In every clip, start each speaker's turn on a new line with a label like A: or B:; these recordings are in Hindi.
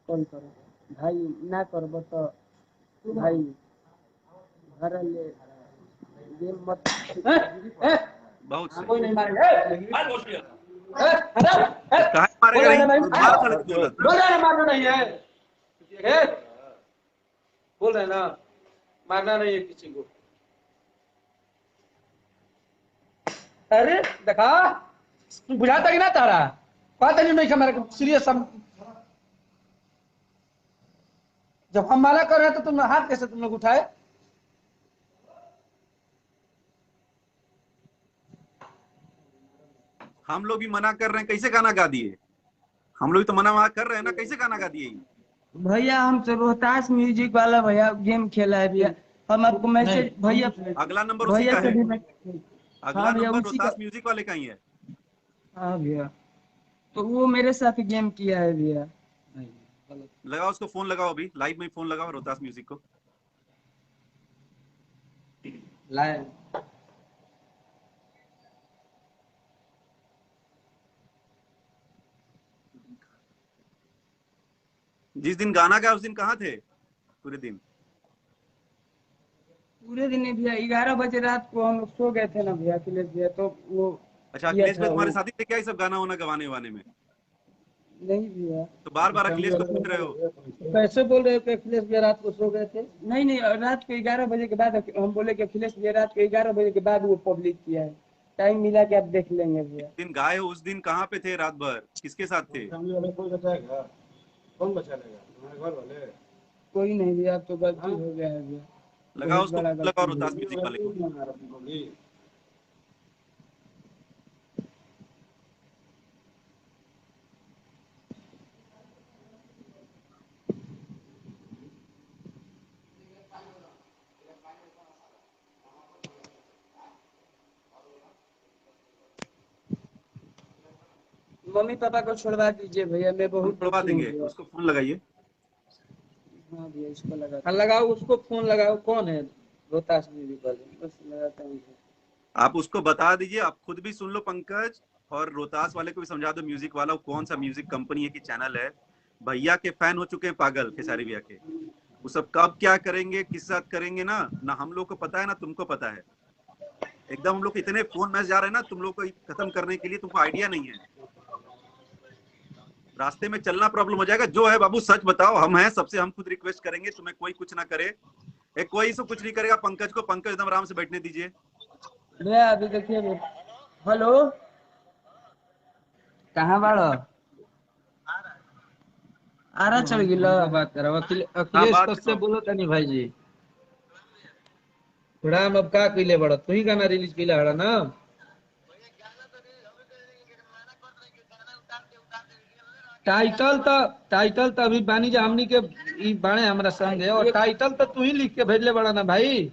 A: कौन करो भाई ना करब तो भाई घर ले गेम मत
B: बहुत सही।
A: कोई नहीं मारेगा
B: काहे मारेगा नहीं? मार साले को बोला
A: बोल रहे मारना नहीं है बोल रहे ना मारना नहीं है किसी को। अरे देखा बुझाता कि ना तारा बात नहीं हमारे सीरियस जब हम माना कर रहे हैं तो तुम हाथ कैसे तुम लोग उठाए?
B: हम लोग भी मना कर रहे हैं, कैसे गाना गा दिए? हम लोग तो मना कर रहे हैं ना, कैसे गाना गा दिए?
A: भैया हम तो रोहतास म्यूजिक वाला भैया गेम खेला है भैया। हम आपको मैसेज भैया
B: अगला नंबर उसी
A: भैया
B: का
A: से
B: है,
A: भी
B: अगला
A: हाँ भैया
B: नंबर
A: उसी का
B: रोहतास म्यूजिक वाले का ही है।
A: हाँ भैया तो वो मेरे साथ गेम किया है भैया।
B: लगाओ उसको फोन, लगाओ अभी लाइव में फोन लगाओ रोहतास म्यूजिक को।
A: लाए
B: जिस दिन गाना गाया उस दिन कहाँ थे पूरे दिन?
A: पूरे दिन भैया 11 बजे रात को हम लोग सो गए थे ना भैया अखिलेश भैया तो वो
B: अच्छा,
A: किया
B: अखिलेश
A: था
B: भाई तुम्हारे
A: वो
B: साथी थे क्या ये सब गाना वाना गवाने वाने में?
A: नहीं भैया।
B: तो बार बार अखिलेश को पूछ रहे हो।
A: कैसे बोल रहे हो कि अखिलेश भैया रात को सो गए थे? नहीं नहीं रात को 11 बजे के बाद हम बोले कि अखिलेश भैया रात को 11 बजे के बाद वो पब्लिक किया है। टाइम मिला के आप देख लेंगे भैया।
B: दिन गाए हो उस दिन कहाँ पे थे? रात भर किसके साथ थे?
C: कोई बचाएगा? कौन बचा लेगा? हमारे घर वाले।
A: कोई नहीं भैया अब तो गलती हो गया है भैया।
B: लगाओ
A: बहुत
B: उसको,
A: बड़ा
B: लगाओ
A: गलती हो
B: रोहतास म्यूजिक वाले को।
C: होगी।
A: मम्मी पापा को छोड़वा दीजिए भैया मैं
B: हम
A: बहुत
B: छुड़वा
A: दुखी हूँ
B: देंगे,
A: भैया।
B: उसको फोन लगाइए।
A: हाँ भैया इसको लगा हाँ लगाओ उसको फोन लगाओ। कौन है? रोहतास म्यूजिक वाले बस लगाता हूँ।
B: आप उसको बता दीजिए, आप खुद भी सुन लो पंकज, और रोहतास वाले को भी समझा दो म्यूजिक वाला कौन सा म्यूजिक कंपनी है कि चैनल है। भैया के फैन हो चुके हैं पागल, खेसारी भैया के। वो सब कब क्या करेंगे, किस साथ करेंगे ना हम लोग को पता है ना तुमको पता है। एकदम हम लोग इतने फोन मैसेज जा रहे हैं ना तुम लोग को खत्म करने के लिए, तुमको आइडिया नहीं है। रास्ते में चलना प्रॉब्लम हो जाएगा। जो है बाबू सच बताओ, हम हैं सबसे, हम खुद रिक्वेस्ट करेंगे, तुम्हें कोई कुछ ना करे। कोई से कुछ नहीं करेगा पंकज को, पंकज एकदम आराम से बैठने दीजिए।
A: भैया अभी देखिए हेलो कहाँ बाड़ो? आरा चढ़ गिला बात करो
B: हाँ
A: अखिलेश
B: बात
A: कश्यप
B: करो।
A: बोलो तनी भाई जी। थोड़ा हम अब का कइले बड़ा तू ही गाना रिलीज कइला हड़ा ना। टाइटल तो अभी बानी जा हमनी के ई बाणे हमरा संग है और टाइटल तो तू ही लिख के भेजले बड़ा ना भाई।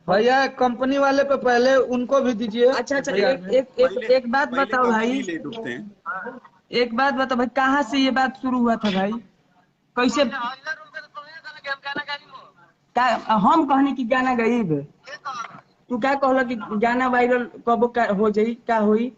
A: भैया कंपनी वाले पे पहले उनको भी दीजिए। अच्छा अच्छा एक बात
B: पहले
A: बताओ
B: कंपनी
A: भाई।
B: ले डूबते हैं।
A: एक बात बताओ भाई कहाँ से ये बात शुरू हुआ था भाई? कैसे का हम कहनी कि गाना गईब तू क्या कहला कि गाना वायरल कब का हो जाई का होई?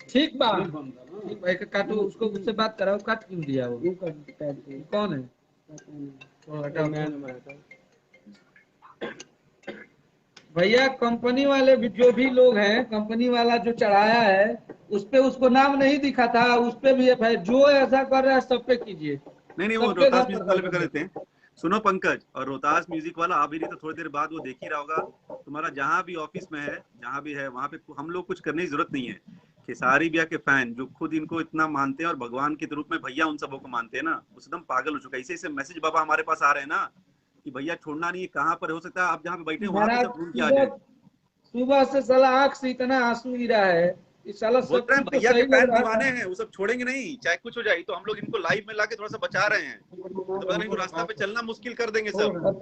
A: ठीक बा ठीक भाई काटो उसको उससे बात कराओ काट क्यों दिया वो कौन है? वो हटाओ। भैया कंपनी वाले भी जो भी लोग हैं कंपनी वाला जो चढ़ाया है उस पे उसको नाम नहीं दिखा था उस पे भी जो ऐसा कर रहा है सब पे कीजिए।
B: नहीं वो
A: सबके
B: रोहतास
A: साथ
B: म्यूजिक वाले पे कर देते हैं। सुनो पंकज, और रोहतास म्यूजिक वाला आ भी नहीं तो थोड़ी देर बाद वो देख ही रहा होगा। तुम्हारा जहां भी ऑफिस में है, जहां भी है वहां पे हम लोग कुछ करने की जरूरत नहीं है। खेसारी भैया के फैन जो खुद इनको इतना मानते हैं और भगवान के रूप में भैया उन सबों को मानते हैं ना, उस एकदम पागल हो चुका है। ऐसे ऐसे मैसेज बाबा हमारे पास आ रहे हैं ना कि भैया छोड़ना नहीं है, कहाँ पर हो सकता है आप जहाँ पे बैठे वहां पे
A: महाराज
B: सब ढूंढ के आ
A: सुबह
B: जाए।
A: सुबह से साला आंख से इतना आंसू गिरा है इस साला सब
B: बोलते हैं
A: कुछ तो
B: भैया के
A: सही लग
B: फैन
A: रहा
B: दीवाने
A: था।
B: हैं, वो सब छोड़ेंगे नहीं चाहे कुछ हो जाए। तो हम लोग इनको लाइव में लाके थोड़ा सा बचा रहे हैं, तो पता नहीं वो रास्ता पे चलना मुश्किल कर देंगे सब।
A: अब